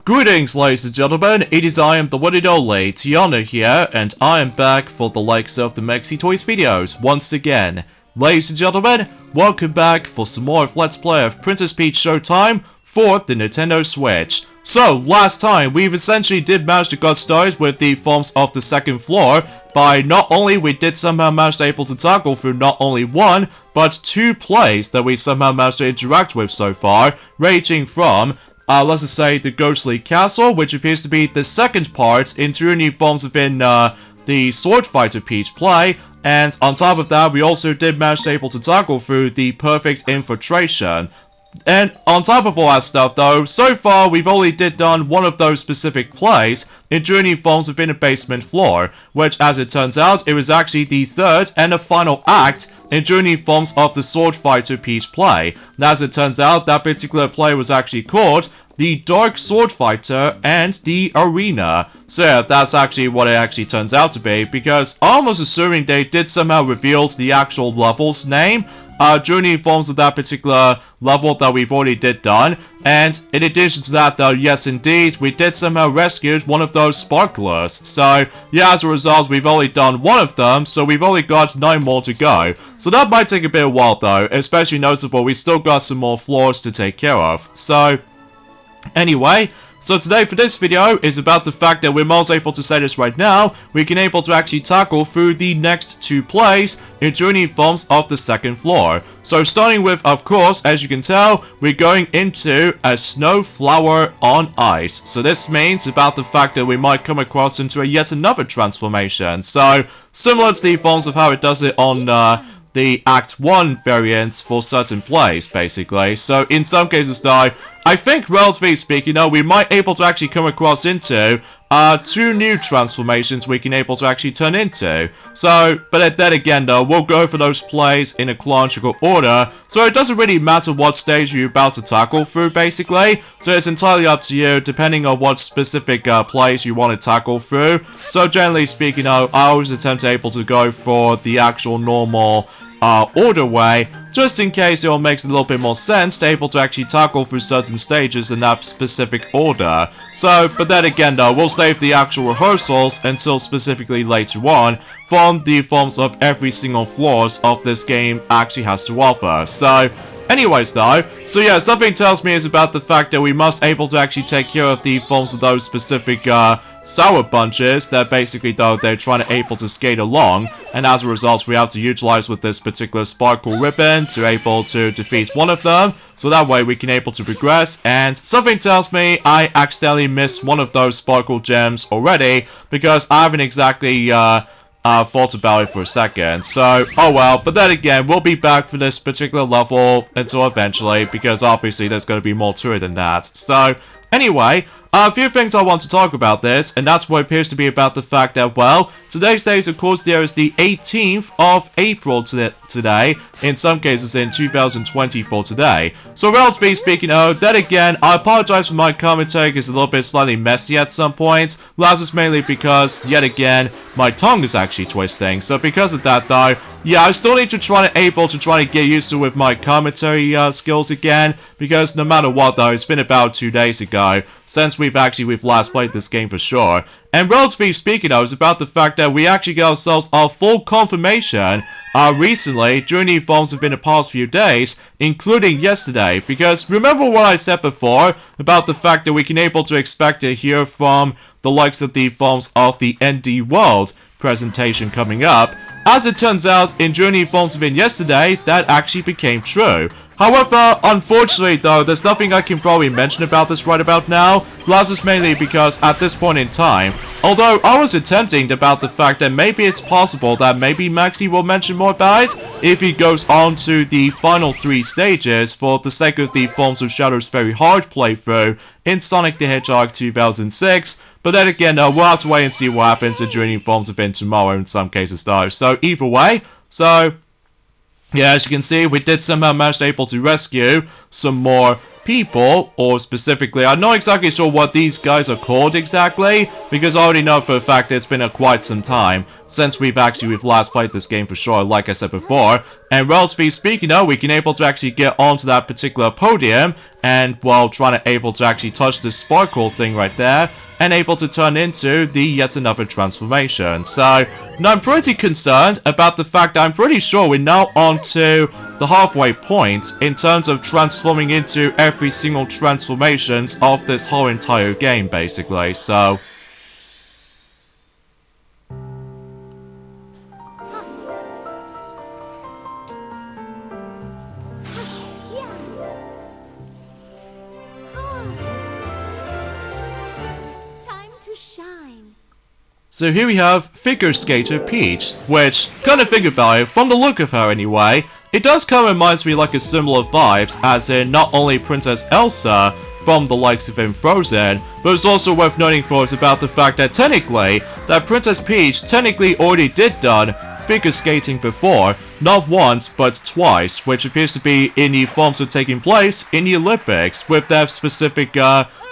Greetings, ladies and gentlemen, it is I am the one and only Tiana here, and I am back for the likes of the Maxi Toys videos once again. Ladies and gentlemen, welcome back for some more of Let's Play of Princess Peach Showtime for the Nintendo Switch. So, last time, we've essentially did manage to get started with the forms of the second floor, by not only we did somehow manage to able to tackle through not only one, but two plays that we somehow managed to interact with so far, ranging from let's just say the Ghostly Castle, which appears to be the second part in two new forms within the Sword Fighter Peach play, and on top of that, we also did manage to able to tackle through the Perfect Infiltration. And on top of all that stuff though, so far we've only done one of those specific plays in Journey Forms within a basement floor, which as it turns out, it was actually the third and the final act in Journey Forms of the Sword Fighter Peach play. And as it turns out, that particular play was actually called the Dark Sword Fighter and the Arena. So yeah, that's actually what it actually turns out to be, because I'm almost assuming they did somehow reveal the actual level's name Journey Forms of that particular level that we've already done. And in addition to that though, yes indeed, we did somehow rescue one of those sparklers. So yeah, as a result, we've only done one of them, so we've only got 9 more to go. So that might take a bit of a while though, especially noticeable we still got some more floors to take care of. So anyway, so today for this video is about the fact that we're most able to say this right now, we can able to actually tackle through the next two plays in Journey Forms of the second floor. So starting with, of course, as you can tell, we're going into a snow flower on ice. So this means about the fact that we might come across into yet another transformation. So similar to the forms of how it does it on the Act 1 variants for certain plays, basically. So in some cases though, I think relatively speaking, we might able to actually come across into two new transformations we can able to actually turn into. So, but then again though, we'll go for those plays in a chronological order, so it doesn't really matter what stage you're about to tackle through, basically. So it's entirely up to you, depending on what specific plays you want to tackle through. So generally speaking, I always attempt to able to go for the actual normal order way, just in case it all makes a little bit more sense to able to actually tackle through certain stages in that specific order. So, but then again though, we'll save the actual rehearsals until specifically later on from the forms of every single floors of this game actually has to offer. So anyways though, so yeah, something tells me is about the fact that we must able to actually take care of the forms of those specific sour bunches that basically though they're trying to able to skate along, and as a result we have to utilize with this particular sparkle ribbon to able to defeat one of them, so that way we can able to progress. And something tells me I accidentally missed one of those sparkle gems already, because I haven't exactly thought about it for a second. So, oh well, but then again, we'll be back for this particular level until eventually, because obviously there's going to be more to it than that. So, anyway, a few things I want to talk about this, and that's what appears to be about the fact that, well, today's date, of course, there is the 18th of April today, in some cases in 2020 for today. So, relatively speaking, then again, I apologize for my commentary, it's a little bit slightly messy at some points. Well, that's just mainly because, yet again, my tongue is actually twisting. So, because of that, though, yeah, I still need to try to get used to with my commentary skills again, because no matter what though, it's been about 2 days ago since we've last played this game for sure. And relatively speaking though, it's about the fact that we actually get ourselves our full confirmation recently during the forms within the past few days, including yesterday, because remember what I said before about the fact that we can able to expect to hear from the likes of the forms of the ND World presentation coming up. As it turns out, in Journey Forms within yesterday, that actually became true. However, unfortunately though, there's nothing I can probably mention about this right about now. That's just mainly because at this point in time, although I was attempting about the fact that maybe it's possible that maybe Maxi will mention more about it if he goes on to the final 3 stages for the sake of the Forms of Shadow's very hard playthrough in Sonic the Hedgehog 2006. But then again, we'll have to wait and see what happens in Journey Forms within tomorrow in some cases though. So either way, so yeah, as you can see, we did somehow manage to able to rescue some more people, or specifically, I'm not exactly sure what these guys are called exactly, because I already know for a fact it's been quite some time since we've last played this game for sure, like I said before. And relatively speaking, we can able to actually get onto that particular podium and, well, trying to able to actually touch this sparkle thing right there and able to turn into the yet another transformation. So, now I'm pretty concerned about the fact that I'm pretty sure we're now on to the halfway point in terms of transforming into every single transformations of this whole entire game, basically. So, so here we have Figure Skater Peach, which, kind of think about it, from the look of her anyway, it does kind of reminds me like a similar vibes, as in not only Princess Elsa from the likes of in Frozen, but it's also worth noting for us about the fact that technically, that Princess Peach technically already did done figure skating before, not once, but twice, which appears to be in the forms of taking place in the Olympics, with their specific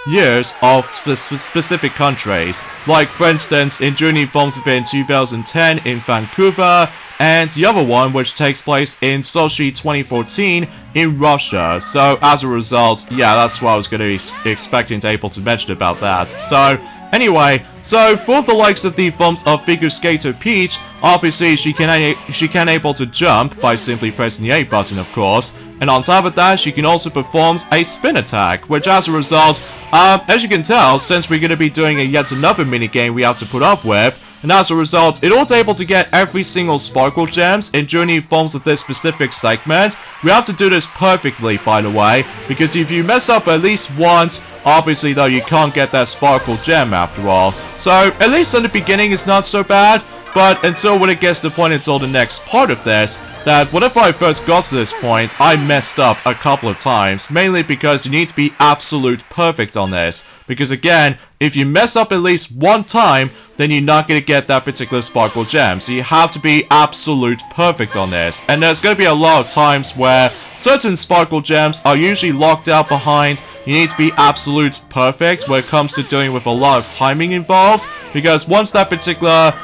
years of specific countries. Like, for instance, in during the forms of in 2010 in Vancouver, and the other one which takes place in Sochi 2014 in Russia. So, as a result, yeah, that's what I was going to be expecting to able to mention about that. So, anyway, so for the likes of the forms of Figure Skater Peach, obviously she can able to jump by simply pressing the A button, of course, and on top of that, she can also perform a spin attack, which as a result, as you can tell, since we're going to be doing yet another minigame we have to put up with, and as a result, in order to able to get every single sparkle gems in journey forms of this specific segment, we have to do this perfectly, by the way, because if you mess up at least once, obviously though you can't get that sparkle gem after all. So at least in the beginning it's not so bad, but until when it gets to the point until the next part of this, that whenever I first got to this point, I messed up a couple of times, mainly because you need to be absolute perfect on this. Because again, if you mess up at least one time, then you're not going to get that particular sparkle gem. So you have to be absolute perfect on this. And there's going to be a lot of times where certain sparkle gems are usually locked out behind. You need to be absolute perfect when it comes to doing with a lot of timing involved. Because once that particular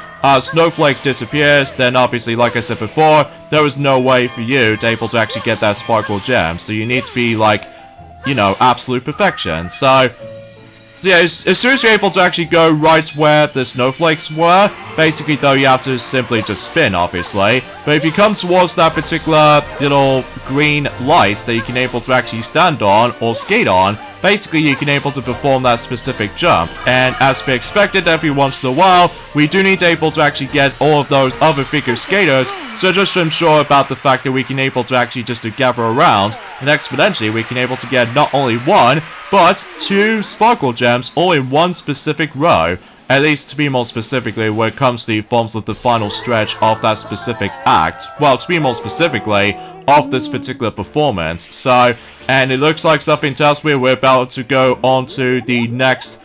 snowflake disappears, then obviously, like I said before, there is no way for you to able to actually get that sparkle gem. So you need to be like, you know, absolute perfection. So yeah, as soon as you're able to actually go right where the snowflakes were, basically though you have to simply just spin, obviously. But if you come towards that particular little green light that you can able to actually stand on or skate on, basically you can able to perform that specific jump. And as we expected, every once in a while, we do need to able to actually get all of those other figure skaters, so just to ensure about the fact that we can able to actually just to gather around, and exponentially we can able to get not only one, but two sparkle gems all in one specific row. At least to be more specifically when it comes to the forms of the final stretch of that specific act. Well, to be more specifically, of this particular performance. So, and it looks like something tells me we're about to go on to the next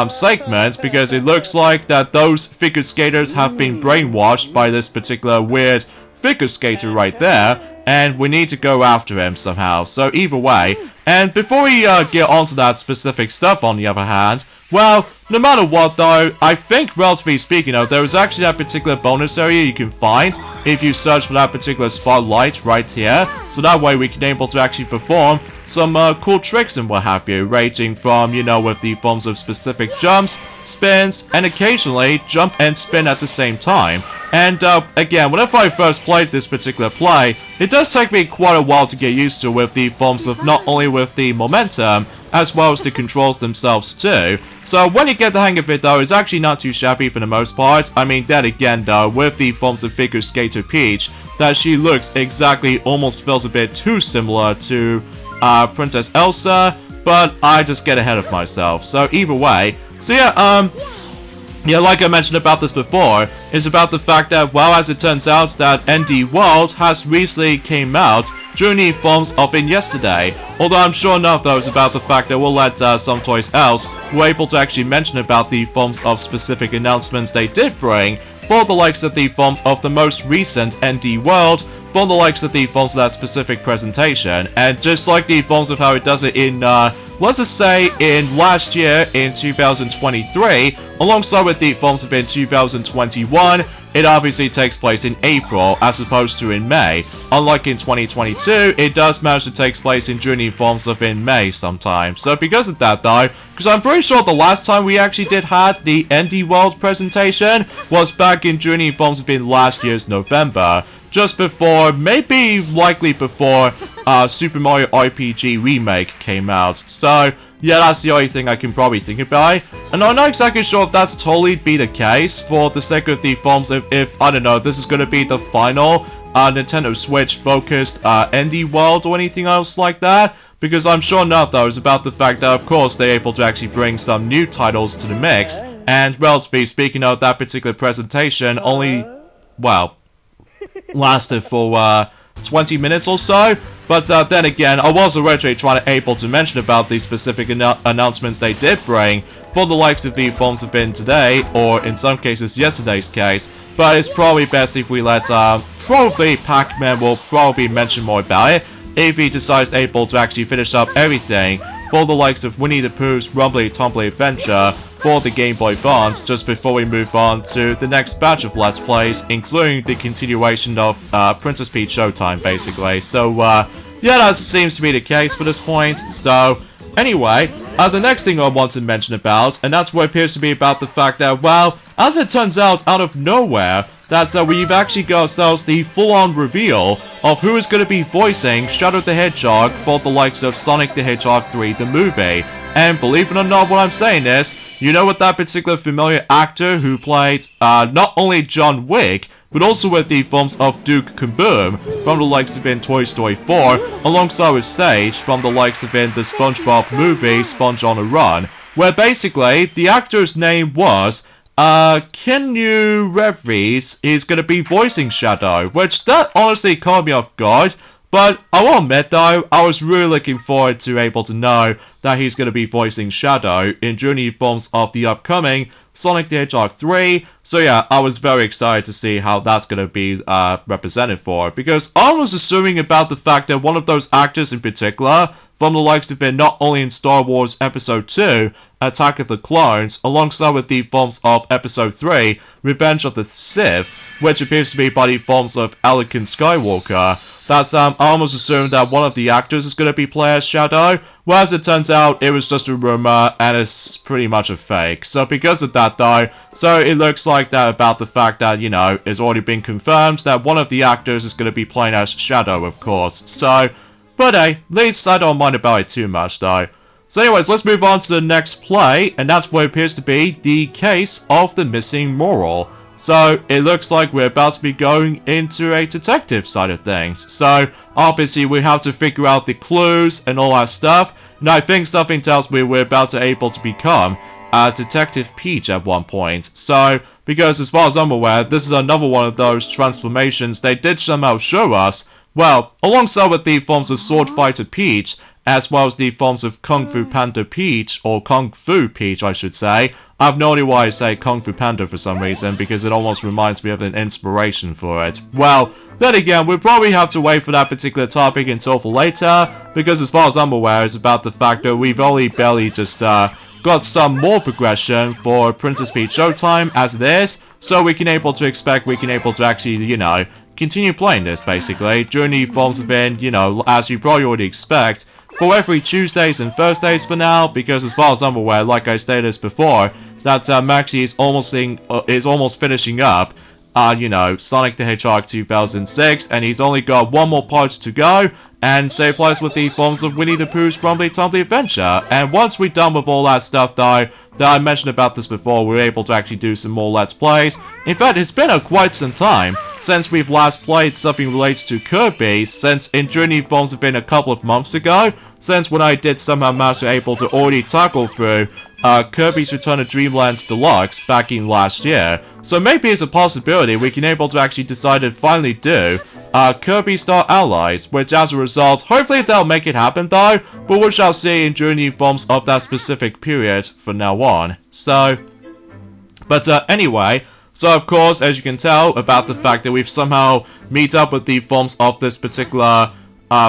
segment, because it looks like that those figure skaters have been brainwashed by this particular weird figure skater right there, and we need to go after him somehow. So either way, and before we get onto that specific stuff on the other hand, well, no matter what though, I think relatively speaking though, there is actually that particular bonus area you can find if you search for that particular spotlight right here. So that way we can able to actually perform some cool tricks and what have you, ranging from, you know, with the forms of specific jumps, spins, and occasionally jump and spin at the same time. And again, whenever I first played this particular play, it does take me quite a while to get used to with the forms of not only with the momentum, as well as the controls themselves too. So when you get the hang of it though, it's actually not too shabby for the most part. I mean, then again though, with the forms of Figure Skater Peach, that she looks exactly, almost feels a bit too similar to Princess Elsa, but I just get ahead of myself. So either way, so yeah, like I mentioned about this before, is about the fact that, well, as it turns out, that ND World has recently came out during the forms of in yesterday. Although I'm sure enough, though, it's about the fact that we'll let some toys else who are able to actually mention about the forms of specific announcements they did bring for the likes of the forms of the most recent ND World, for the likes of the forms of that specific presentation. And just like the forms of how it does it in, let's just say in last year, in 2023, alongside with the forms of in 2021, it obviously takes place in April as opposed to in May. Unlike in 2022, it does manage to take place in Journey Informs of in May sometimes. So because of that though, because I'm pretty sure the last time we actually did had the Indie World presentation was back in Journey Informs of in last year's November. Just before, maybe likely before Super Mario RPG Remake came out. So, yeah, that's the only thing I can probably think about. And I'm not exactly sure if that's totally be the case for the sake of the forms if I don't know, this is going to be the final Nintendo Switch focused Indie World or anything else like that. Because I'm sure not though, it's about the fact that of course they're able to actually bring some new titles to the mix. And relatively speaking of that particular presentation only, well, lasted for 20 minutes or so, but then again, I was originally able to mention about the specific announcements they did bring for the likes of the forms of been today, or in some cases yesterday's case, but it's probably best if we let, probably Pac-Man will probably mention more about it, if he decides able to actually finish up everything for the likes of Winnie the Pooh's Rumbly Tumbly Adventure for the Game Boy Advance, just before we move on to the next batch of Let's Plays, including the continuation of Princess Peach Showtime, basically. So, yeah, that seems to be the case for this point. So, anyway, the next thing I want to mention about, and that's what appears to be about the fact that, well, as it turns out, out of nowhere, that we've actually got ourselves the full-on reveal of who is going to be voicing Shadow the Hedgehog for the likes of Sonic the Hedgehog 3, the movie. And believe it or not, what I'm saying is, you know what that particular familiar actor who played not only John Wick, but also with the films of Duke Kaboom from the likes of in Toy Story 4, alongside with Sage from the likes of in the SpongeBob movie Sponge on a Run, where basically the actor's name was Keanu Reeves is going to be voicing Shadow, which that honestly caught me off guard. But I will admit though, I was really looking forward to able to know that he's going to be voicing Shadow in Journey Forms of the upcoming Sonic the Hedgehog 3. So yeah, I was very excited to see how that's going to be represented for. Because I was assuming about the fact that one of those actors in particular, from the likes of it not only in Star Wars Episode 2, Attack of the Clones, alongside with the forms of Episode 3, Revenge of the Sith, which appears to be by the forms of Anakin Skywalker, that I almost assumed that one of the actors is going to be playing as Shadow, whereas it turns out it was just a rumor and it's pretty much a fake. So because of that though, so it looks like that about the fact that, you know, it's already been confirmed that one of the actors is going to be playing as Shadow, of course. So, but hey, at least I don't mind about it too much though. So anyways, let's move on to the next play, and that's what appears to be the case of the missing Mural. So, it looks like we're about to be going into a detective side of things. So, obviously we have to figure out the clues and all that stuff. And I think something tells me we're about to able to become Detective Peach at one point. So, because as far as I'm aware, this is another one of those transformations they did somehow show us. Well, alongside with the forms of Sword Fighter Peach, as well as the forms of Kung Fu Panda Peach, or Kung Fu Peach I should say. I have no idea why I say Kung Fu Panda for some reason, because it almost reminds me of an inspiration for it. Well, then again, we'll probably have to wait for that particular topic until for later, because as far as I'm aware, it's about the fact that we've only barely just got some more progression for Princess Peach Showtime as it is, so we can able to actually, you know, continue playing this basically. Journey forms have been, you know, as you probably already expect, for every Tuesdays and Thursdays for now, because as far as I'm aware, like I stated this before, that Maxi is almost finishing up, you know, Sonic the Hedgehog 2006, and he's only got one more part to go, and same applies with the forms of Winnie the Pooh's Rumbly Tumbly Adventure. And once we're done with all that stuff though, that I mentioned about this before, we're able to actually do some more Let's Plays. In fact, it's been quite some time since we've last played something related to Kirby, since in Journey Forms have been a couple of months ago, since when I did somehow manage to able to already tackle through Kirby's Return to Dreamland Deluxe back in last year. So maybe it's a possibility we can able to actually decide to finally do Kirby Star Allies, which as a result, hopefully they'll make it happen though, but we shall see in Journey Forms of that specific period from now on. So, but anyway, so of course, as you can tell about the fact that we've somehow meet up with the forms of this particular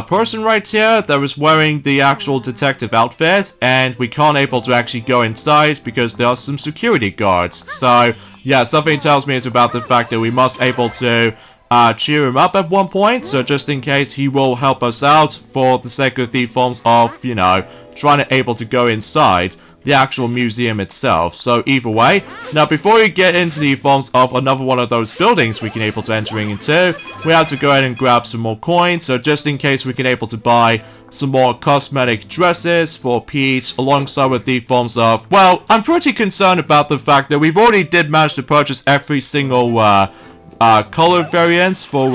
person right here that was wearing the actual detective outfit, and we can't able to actually go inside because there are some security guards. So, yeah, something tells me it's about the fact that we must able to cheer him up at one point, so just in case he will help us out for the sake of the forms of, you know, trying to able to go inside the actual museum itself. So either way, now before we get into the forms of another one of those buildings we can able to entering into, we have to go ahead and grab some more coins, so just in case we can able to buy some more cosmetic dresses for Peach, alongside with the forms of, well, I'm pretty concerned about the fact that we've already did manage to purchase every single color variants for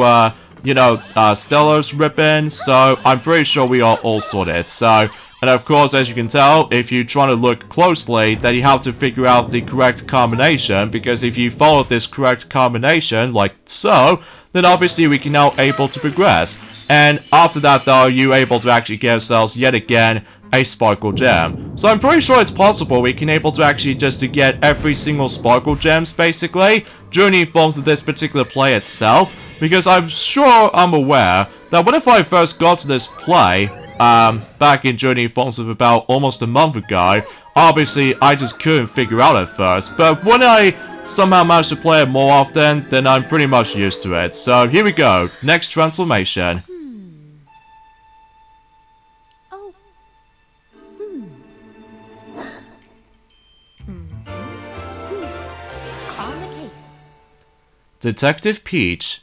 you know, Stellar's ribbon, so I'm pretty sure we are all sorted. So, and of course, as you can tell, if you're trying to look closely, then you have to figure out the correct combination, because if you follow this correct combination, like so, then obviously we can now able to progress. And after that though, you're able to actually get ourselves yet again a sparkle gem. So I'm pretty sure it's possible we can able to actually just to get every single sparkle gems basically during the forms of this particular play itself, because I'm aware that when I first got to this play back in Journey Forms of about almost a month ago, obviously I just couldn't figure out at first, but when I somehow managed to play it more often, then I'm pretty much used to it. So here we go, next transformation. Detective Peach.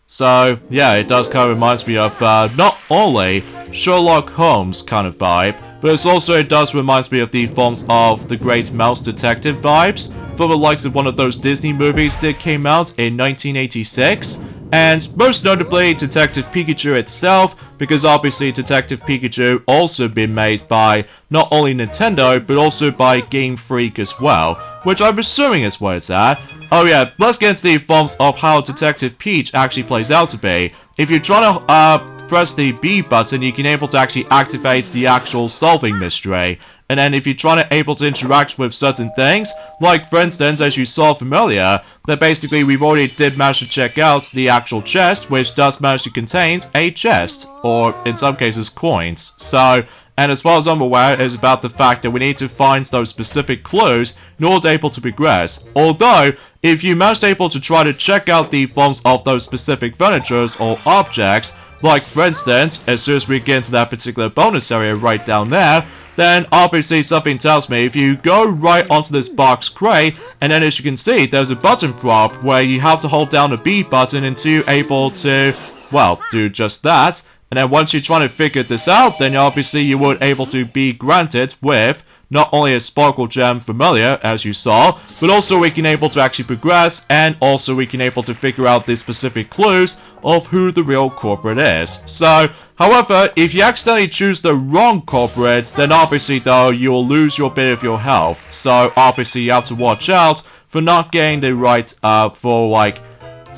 So, yeah, it does kind of reminds me of not only Sherlock Holmes kind of vibe, but it does reminds me of the forms of the Great Mouse Detective vibes from the likes of one of those Disney movies that came out in 1986. And most notably, Detective Pikachu itself, because obviously Detective Pikachu also been made by not only Nintendo, but also by Game Freak as well, which I'm assuming is where it's at. Oh yeah, let's get into the forms of how Detective Peach actually plays out to be. If you're trying to press the B button, you can able to actually activate the actual solving mystery. And then if you're trying to able to interact with certain things, like for instance, as you saw from earlier, that basically we've already did manage to check out the actual chest, which does manage to contain a chest, or in some cases coins. So, and as far as I'm aware, it's about the fact that we need to find those specific clues in order to able to progress. Although, if you manage to able to try to check out the forms of those specific furnitures or objects, like for instance, as soon as we get into that particular bonus area right down there, then obviously something tells me if you go right onto this box crate, and then as you can see, there's a button prop where you have to hold down the B button until able to, well, do just that. And then once you're trying to figure this out, then obviously you would able to be granted with not only a sparkle gem familiar, as you saw, but also we can able to actually progress, and also we can able to figure out the specific clues of who the real culprit is. So, however, if you accidentally choose the wrong culprit, then obviously though, you'll lose your bit of your health. So, obviously you have to watch out for not getting the right, for like,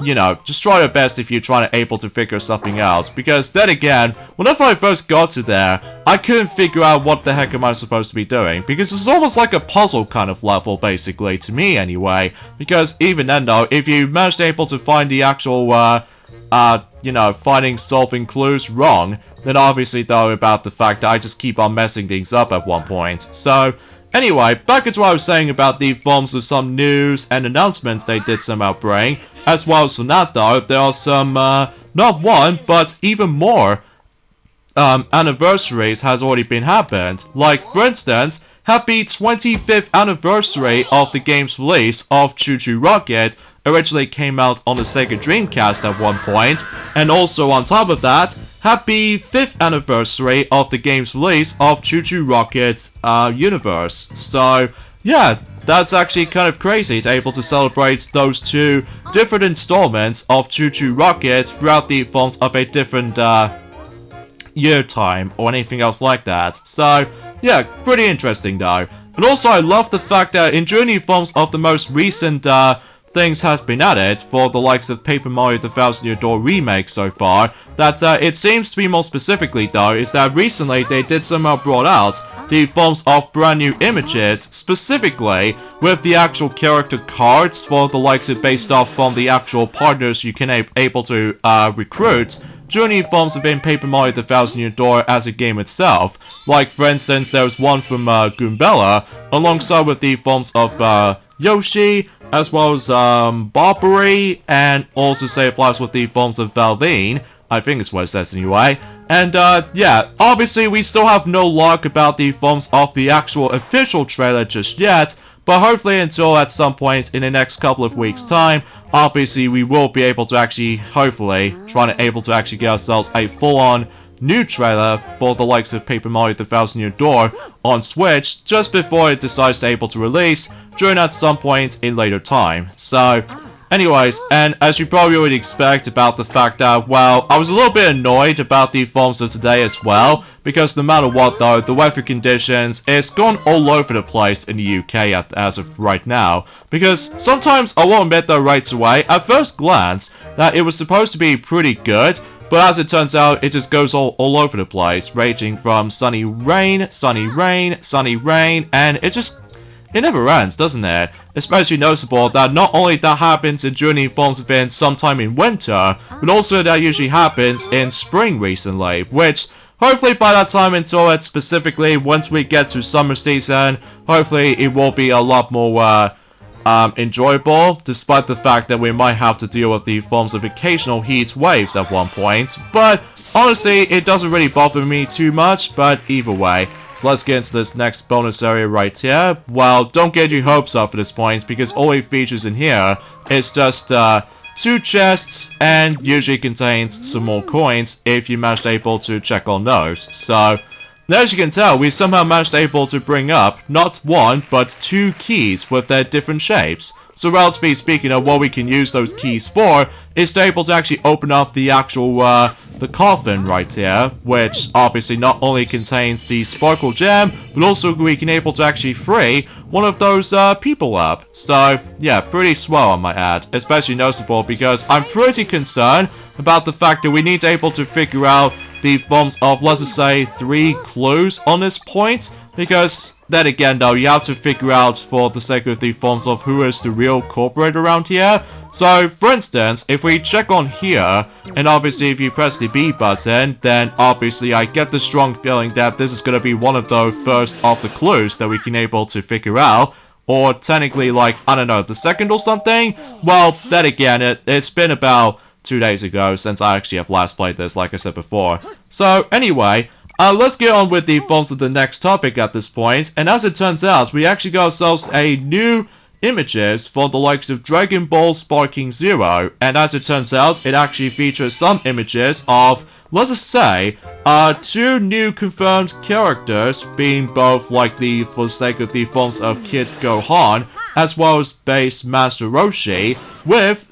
you know, just try your best if you're trying to able to figure something out, because then again, whenever I first got to there, I couldn't figure out what the heck am I supposed to be doing, because it's almost like a puzzle kind of level, basically, to me anyway, because even then though, if you manage to able to find the actual, you know, solving clues wrong, then obviously though about the fact that I just keep on messing things up at one point. So, anyway, back into what I was saying about the forms of some news and announcements they did somehow bring. As well as from that though, there are some, not one, but even more, anniversaries has already been happened. Like, for instance, happy 25th anniversary of the game's release of Choo Choo Rocket originally came out on the Sega Dreamcast at one point, and also on top of that, happy 5th anniversary of the game's release of Choo Choo Rocket Universe. So, yeah, that's actually kind of crazy to able to celebrate those two different installments of Choo Choo Rocket throughout the forms of a different year time or anything else like that. So, yeah, pretty interesting though. And also I love the fact that in Journey forms of the most recent things has been added for the likes of Paper Mario The Thousand Year Door Remake so far, that it seems to be more specifically though, is that recently they did somehow brought out the forms of brand new images, specifically with the actual character cards for the likes of based off from the actual partners you can able to recruit during the forms of in Paper Mario The Thousand Year Door as a game itself. Like, for instance, there was one from Goombella, alongside with the forms of Yoshi, as well as Barbary, and also say applies with the forms of Valvine. I think it's what it says anyway. And yeah, obviously we still have no luck about the forms of the actual official trailer just yet, but hopefully until at some point in the next couple of weeks' time, obviously we will be able to actually, hopefully, able to actually get ourselves a full-on new trailer for the likes of Paper Mario The Thousand Year Door on Switch just before it decides to able to release during at some point in later time. So, anyways, and as you probably already expect about the fact that, well, I was a little bit annoyed about the forms of today as well, because no matter what though, the weather conditions is gone all over the place in the UK as of right now, because sometimes I will admit though right away, at first glance, that it was supposed to be pretty good, but as it turns out, it just goes all over the place, ranging from sunny rain, sunny rain, sunny rain, and it never ends, doesn't it? Especially noticeable that not only that happens during the forms of events sometime in winter, but also that usually happens in spring recently, which hopefully by that time until it specifically, once we get to summer season, hopefully it will be a lot more enjoyable, despite the fact that we might have to deal with the forms of occasional heat waves at one point. But honestly, it doesn't really bother me too much, but either way. So let's get into this next bonus area right here. Well, don't get your hopes up at this point, because all it features in here is just 2 chests, and usually contains some more coins if you managed able to check on those. So, as you can tell, we somehow managed able to bring up not 1, but 2 keys with their different shapes. So relatively speaking, what we can use those keys for is to able to actually open up the actual the coffin right here, which obviously not only contains the sparkle gem, but also we can able to actually free one of those people up. So yeah, pretty swell I might add, especially noticeable because I'm pretty concerned about the fact that we need to able to figure out the forms of, let's just say, 3 clues on this point, because then again though, you have to figure out for the sake of the forms of who is the real culprit around here. So for instance, if we check on here, and obviously if you press the B button, then obviously I get the strong feeling that this is going to be one of the first of the clues that we can able to figure out. Or technically, like, I don't know, the second or something? Well, then again, it's been about 2 days ago since I actually have last played this, like I said before. So anyway, let's get on with the forms of the next topic at this point. And as it turns out, we actually got ourselves a new images for the likes of Dragon Ball Sparking Zero. And as it turns out, it actually features some images of, let's just say, 2 new confirmed characters, being both like for the sake of the forms of Kid Gohan, as well as base Master Roshi, with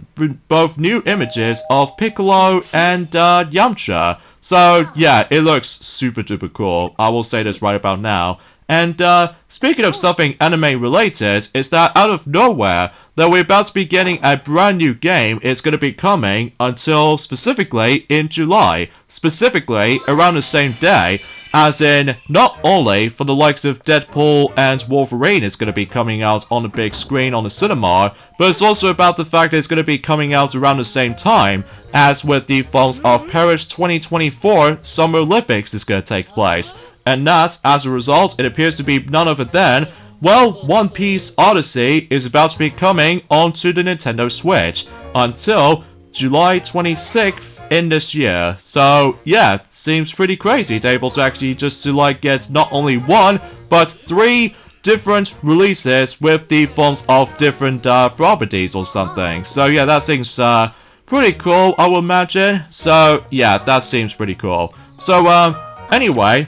both new images of Piccolo and Yamcha. So yeah, it looks super duper cool. I will say this right about now. And speaking of something anime related, is that out of nowhere, that we're about to be getting a brand new game. It's going to be coming until specifically in July. Specifically around the same day, as in not only for the likes of Deadpool and Wolverine is going to be coming out on the big screen on the cinema, but it's also about the fact that it's going to be coming out around the same time as with the films of Paris 2024 Summer Olympics is going to take place. And that, as a result, it appears to be none other than, well, One Piece Odyssey is about to be coming onto the Nintendo Switch until July 26th in this year. So yeah, it seems pretty crazy to able to actually just to like get not only 1, but 3 different releases with the forms of different properties or something. So yeah, that seems pretty cool, I would imagine. So yeah, that seems pretty cool. So anyway,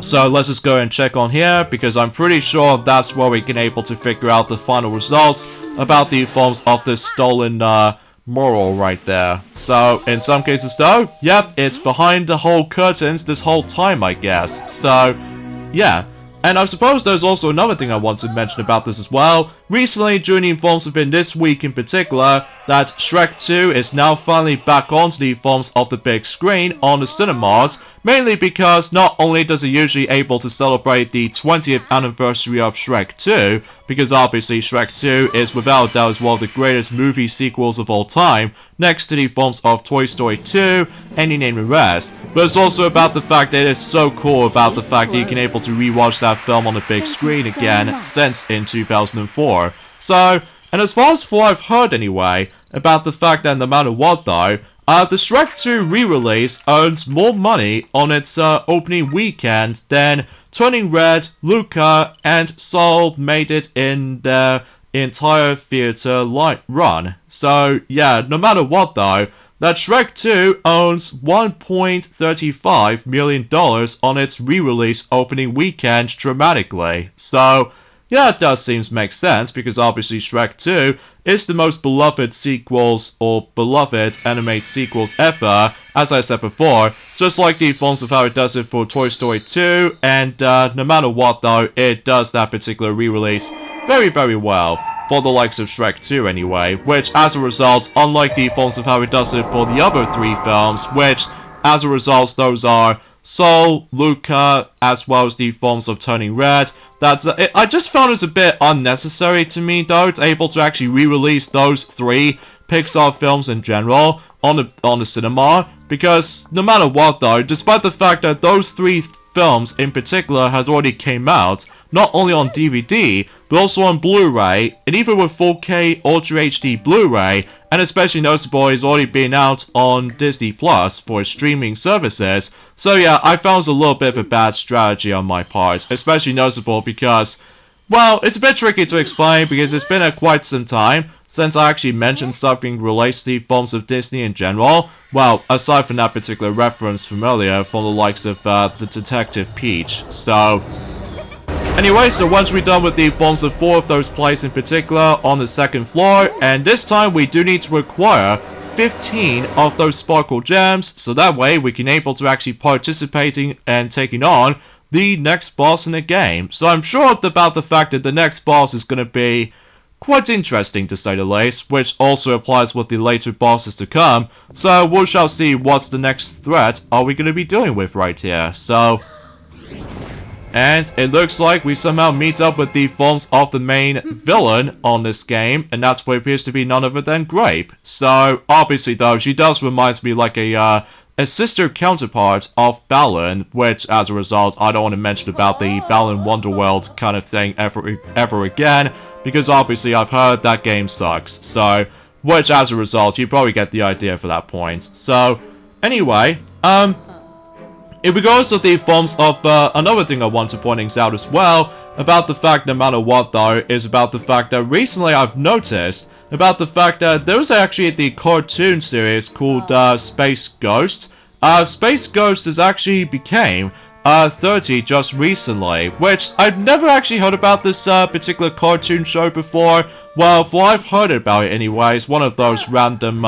so let's just go and check on here, because I'm pretty sure that's where we can able to figure out the final results about the forms of this stolen Mural right there. So in some cases though, yep, it's behind the whole curtains this whole time, I guess. So yeah, and I suppose there's also another thing I want to mention about this as well, recently during the informs within this week in particular, that Shrek 2 is now finally back onto the informs of the big screen on the cinemas, mainly because not only does it usually able to celebrate the 20th anniversary of Shrek 2, because obviously Shrek 2 is without doubt as one of the greatest movie sequels of all time, next to the films of Toy Story 2 and you name the rest, but it's also about the fact that it's so cool about the fact that you can able to rewatch that film on the big screen again since in 2004. So, and as far as what I've heard anyway, about the fact that no matter what though, the Shrek 2 re-release earns more money on its opening weekend than Turning Red, Luca, and Soul made it in their entire theater run. So yeah, no matter what though, that Shrek 2 owns $1.35 million on its re-release opening weekend dramatically. So yeah, it does seem to make sense, because obviously Shrek 2 is the most beloved sequels, or beloved animated sequels ever, as I said before, just like the forms of how it does it for Toy Story 2, and no matter what though, it does that particular re-release very, very well, for the likes of Shrek 2 anyway, which as a result, unlike the forms of how it does it for the other three films, which as a result those are Soul, Luca, as well as the forms of Turning Red. I just found it was a bit unnecessary to me though, to able to actually re-release those three Pixar films in general on the cinema, because no matter what though, despite the fact that those three films in particular has already came out, not only on DVD, but also on Blu-ray, and even with 4K Ultra HD Blu-ray, and especially noticeable is already been out on Disney Plus for streaming services. So yeah, I found it was a little bit of a bad strategy on my part, especially noticeable because, well, it's a bit tricky to explain because it's been quite some time since I actually mentioned something related to the films of Disney in general. Well, aside from that particular reference from earlier from the likes of the Detective Peach. So anyway, so once we're done with the forms of 4 of those plays in particular on the second floor, and this time we do need to acquire 15 of those sparkle gems, so that way we can able to actually participating and taking on the next boss in the game. So I'm sure about the fact that the next boss is going to be quite interesting to say the least, which also applies with the later bosses to come. So we shall see what's the next threat are we going to be dealing with right here. So, and it looks like we somehow meet up with the forms of the main villain on this game, and that's what appears to be none other than Grape. So obviously though, she does remind me like a sister counterpart of Balan, which as a result I don't want to mention about the Balan Wonderworld kind of thing ever again, because obviously I've heard that game sucks. So, which as a result you probably get the idea for that point. So anyway, in regards to the forms of another thing I want to point out as well, about the fact no matter what though, is about the fact that recently I've noticed about the fact that there was actually the cartoon series called Space Ghost. Space Ghost has actually became 30 just recently, which I've never actually heard about this particular cartoon show before. Well, for I've heard about it anyway, it's one of those random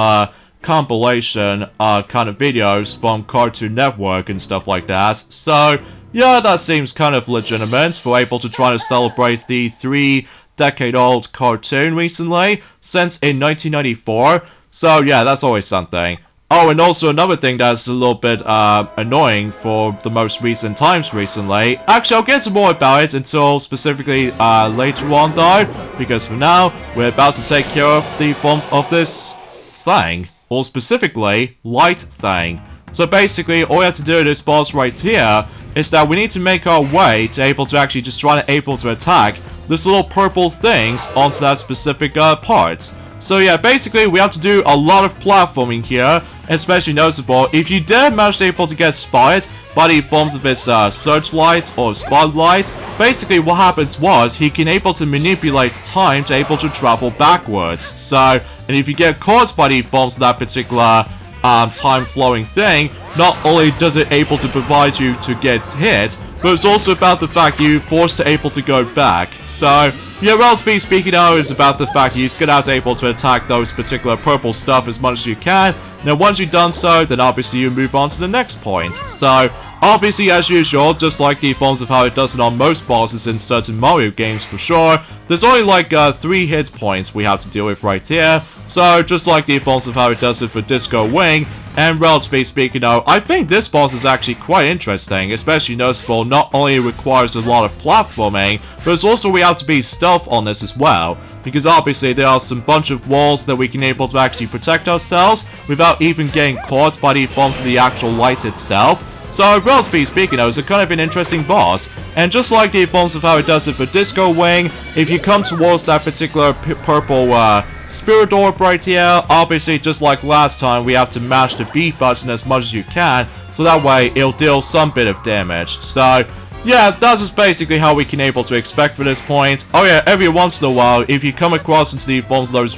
compilation kind of videos from Cartoon Network and stuff like that. So yeah, that seems kind of legitimate for able to try to celebrate the 3-decade-old cartoon recently, since in 1994. So yeah, that's always something. Oh, and also another thing that's a little bit annoying for the most recent times recently. Actually, I'll get to more about it until specifically later on though, because for now, we're about to take care of the forms of this Fang, or specifically, Light Fang. So basically, all we have to do with this boss right here is that we need to make our way to able to actually just try to able to attack this little purple things onto that specific part. So yeah, basically we have to do a lot of platforming here, especially noticeable if you dare manage to able to get spotted by the forms of his searchlight or spotlight. Basically what happens was he can able to manipulate time to able to travel backwards. So, and if you get caught by the forms of that particular time flowing thing, not only does it able to provide you to get hit, but it's also about the fact you're forced to able to go back. So yeah, relatively speaking now, it's about the fact you're just gonna have to able to attack those particular purple stuff as much as you can. Now once you've done so, then obviously you move on to the next point. So Obviously, as usual, just like the forms of how it does it on most bosses in certain Mario games for sure, there's only like 3 hit points we have to deal with right here. So just like the forms of how it does it for Disco Wing, and relatively speaking though, I think this boss is actually quite interesting, especially noticeable not only it requires a lot of platforming, but it's also we have to be stealth on this as well, because obviously there are some bunch of walls that we can able to actually protect ourselves without even getting caught by the forms of the actual light itself. So, relatively speaking though, it's a kind of an interesting boss, and just like the forms of how it does it for Disco Wing, if you come towards that particular purple spirit orb right here, obviously just like last time, we have to mash the B button as much as you can, so that way it'll deal some bit of damage. So, yeah, that's just basically how we can able to expect for this point. Oh yeah, every once in a while, if you come across into the forms of those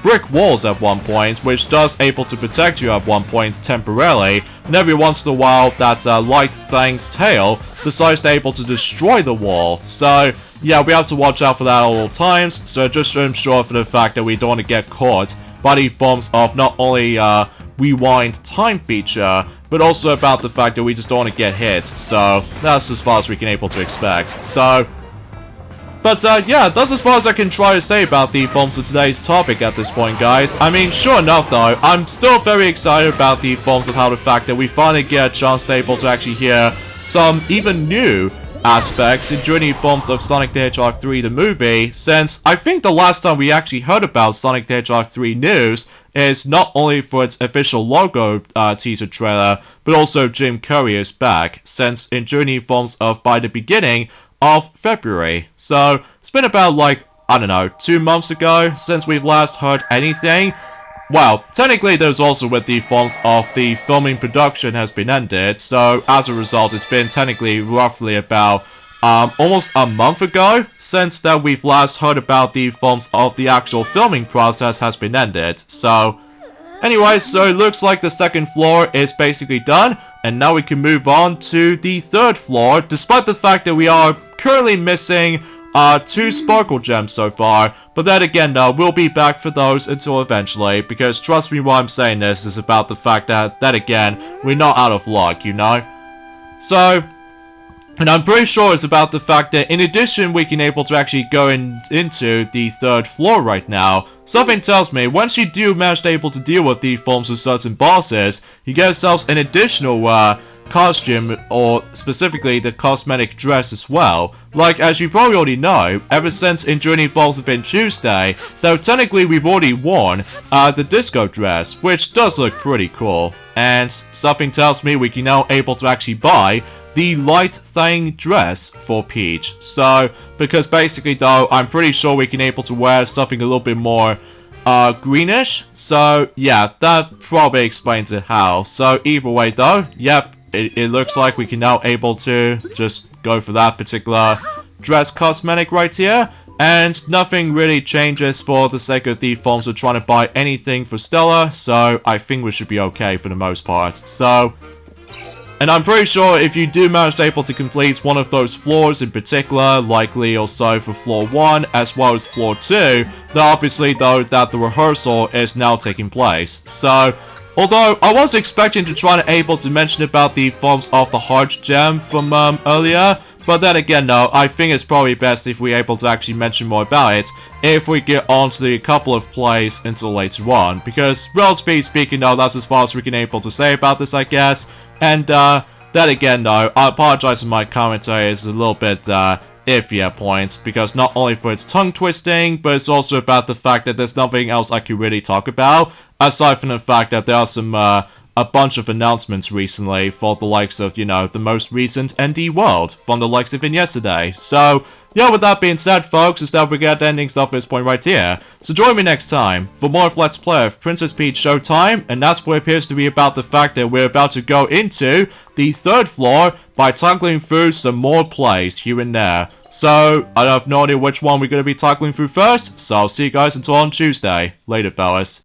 brick walls at one point, which does able to protect you at one point temporarily, and every once in a while that light Fang's tail decides to able to destroy the wall. So yeah, we have to watch out for that at all times, so just ensure for the fact that we don't want to get caught by the forms of not only rewind time feature, but also about the fact that we just don't want to get hit. So that's as far as we can able to expect. So but yeah, that's as far as I can try to say about the forms of today's topic at this point, guys. I mean, sure enough though, I'm still very excited about the forms of how the fact that we finally get a chance to able to actually hear some even new aspects in Journey forms of Sonic the Hedgehog 3 the movie, since I think the last time we actually heard about Sonic the Hedgehog 3 news is not only for its official logo teaser trailer, but also Jim Carrey is back, since in Journey forms of by the beginning of February. So it's been about like, I don't know, 2 months ago since we've last heard anything. Well, technically there's also with the forms of the filming production has been ended, so as a result it's been technically roughly about almost a month ago since that we've last heard about the forms of the actual filming process has been ended. So anyway, so it looks like the second floor is basically done, and now we can move on to the third floor, despite the fact that we are currently missing 2 sparkle gems so far. But then again though, we'll be back for those until eventually, because trust me why I'm saying this is about the fact that again, we're not out of luck, you know? So, and I'm pretty sure it's about the fact that in addition we can able to actually go into the third floor right now. Something tells me once you do manage to able to deal with the forms of certain bosses, you get yourselves an additional costume, or specifically the cosmetic dress as well. Like, as you probably already know, ever since in Journey Falls have been Tuesday, though technically we've already worn the disco dress, which does look pretty cool. And something tells me we can now able to actually buy the light Fang dress for Peach. So, because basically though, I'm pretty sure we can able to wear something a little bit more greenish. So yeah, that probably explains it how. So either way though, yep, it looks like we can now able to just go for that particular dress cosmetic right here. And nothing really changes for the sake of the forms of trying to buy anything for Stella, so I think we should be okay for the most part. So, and I'm pretty sure if you do manage to able to complete one of those floors in particular, likely also for floor 1 as well as floor 2, then obviously though that the rehearsal is now taking place. So, although I was expecting to try and able to mention about the forms of the heart gem from earlier, but then again though, I think it's probably best if we're able to actually mention more about it if we get on to the couple of plays until later on, because relatively speaking though, that's as far as we can able to say about this, I guess. And then again though, I apologize for my commentary, it's a little bit iffy at points, because not only for its tongue twisting, but it's also about the fact that there's nothing else I could really talk about, aside from the fact that there are some a bunch of announcements recently for the likes of, you know, the most recent ND World from the likes of in yesterday. So, yeah, with that being said, folks, it's that we're getting ending stuff at this point right here. So join me next time for more of Let's Play of Princess Peach Showtime, and that's what appears to be about the fact that we're about to go into the third floor by tackling through some more plays here and there. So, I have no idea which one we're going to be tackling through first, so I'll see you guys until on Tuesday. Later, fellas.